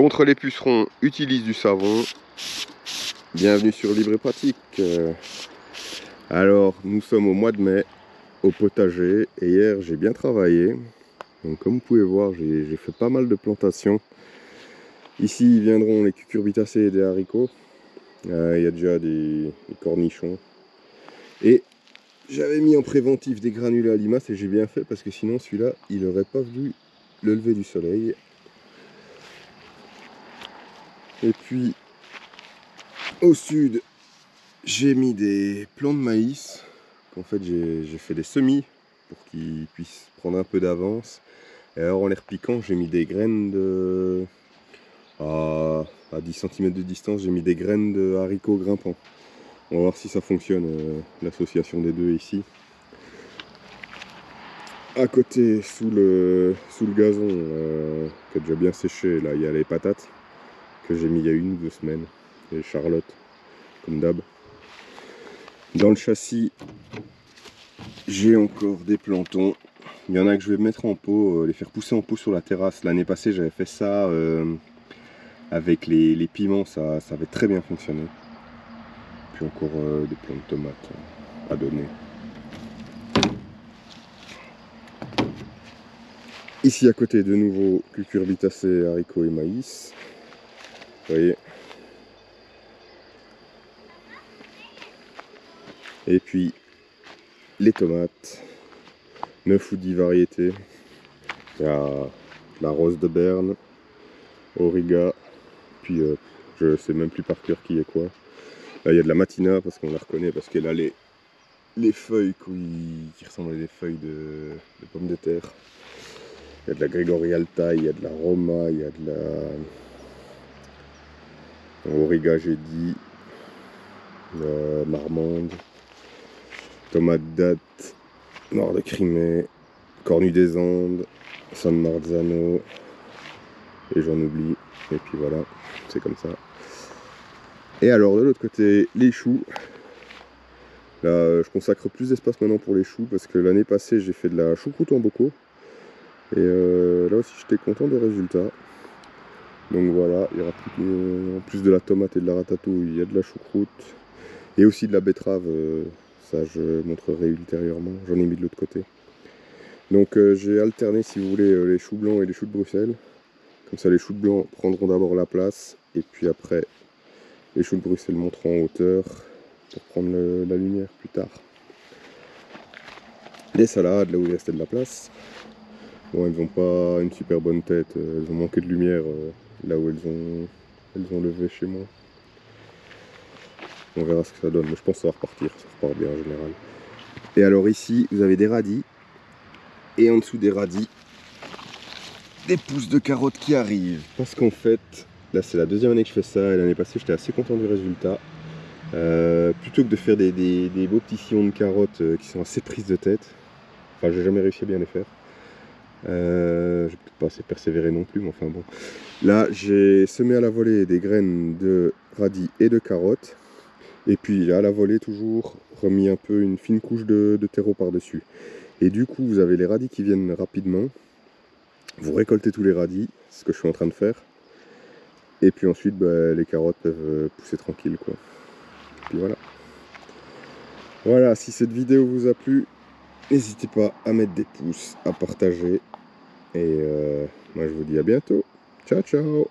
Contre les pucerons, utilise du savon. Bienvenue sur Libre et Pratique. Alors, nous sommes au mois de mai, au potager, et hier j'ai bien travaillé. Donc comme vous pouvez voir, j'ai fait pas mal de plantations. Ici viendront les cucurbitacées et des haricots. Il y a déjà des cornichons. Et j'avais mis en préventif des granulés à limaces et j'ai bien fait parce que sinon celui-là, il n'aurait pas vu le lever du soleil. Et puis au sud, j'ai mis des plants de maïs. En fait, j'ai fait des semis pour qu'ils puissent prendre un peu d'avance. Et alors en les repiquant, j'ai mis des graines de... À 10 cm de distance, j'ai mis des graines de haricots grimpants. On va voir si ça fonctionne, l'association des deux ici. À côté, sous le gazon, qui a déjà bien séché, là il y a les patates que j'ai mis il y a 1 ou 2 semaines. Et les charlottes, comme d'hab. Dans le châssis, j'ai encore des plantons. Il y en a que je vais mettre en pot, les faire pousser en pot sur la terrasse. L'année passée, j'avais fait ça avec les piments, ça avait très bien fonctionné. Puis encore des plants de tomates à donner. Ici à côté, de nouveau, cucurbitacées, haricots et maïs. Vous voyez. Et puis les tomates, 9 ou 10 variétés. Il y a la rose de Berne, Auriga, puis je sais même plus par cœur qui est quoi. Là il y a de la Matina parce qu'on la reconnaît parce qu'elle a les feuilles qui ressemblent à des feuilles de pommes de terre. Il y a de la Grégory Altaï, il y a de la Roma, il y a de la Auriga, j'ai dit, Marmande, tomate date, Nord de Crimée, Cornu des Andes, San Marzano, et j'en oublie, et puis voilà, c'est comme ça. Et alors de l'autre côté, les choux. Là, je consacre plus d'espace maintenant pour les choux parce que l'année passée j'ai fait de la choucroute en bocaux. Et là aussi j'étais content des résultats. Donc voilà, il y aura en plus de la tomate et de la ratatouille, il y a de la choucroute. Et aussi de la betterave, ça je montrerai ultérieurement, j'en ai mis de l'autre côté. Donc j'ai alterné si vous voulez les choux blancs et les choux de Bruxelles. Comme ça les choux de blanc prendront d'abord la place et puis après les choux de Bruxelles monteront en hauteur pour prendre la lumière plus tard. Les salades, là où il restait de la place. Bon, elles n'ont pas une super bonne tête, elles ont manqué de lumière là où elles ont levé chez moi. On verra ce que ça donne, mais je pense que ça va repartir, ça repart bien en général. Et alors ici, vous avez des radis, et en dessous des radis, des pousses de carottes qui arrivent. Parce qu'en fait, là c'est la 2e année que je fais ça, et l'année passée j'étais assez content du résultat. Plutôt que de faire des beaux petits sillons de carottes qui sont assez prises de tête, enfin j'ai jamais réussi à bien les faire. J'ai peut-être pas assez persévéré non plus, mais enfin bon. Là j'ai semé à la volée des graines de radis et de carottes. Et puis à la volée toujours remis un peu une fine couche de terreau par dessus. Et du coup vous avez les radis qui viennent rapidement. Vous récoltez tous les radis, c'est ce que je suis en train de faire. Et puis ensuite les carottes peuvent pousser tranquille quoi. Et puis voilà. Voilà, si cette vidéo vous a plu, n'hésitez pas à mettre des pouces, à partager. Et moi je vous dis à bientôt. Ciao ciao.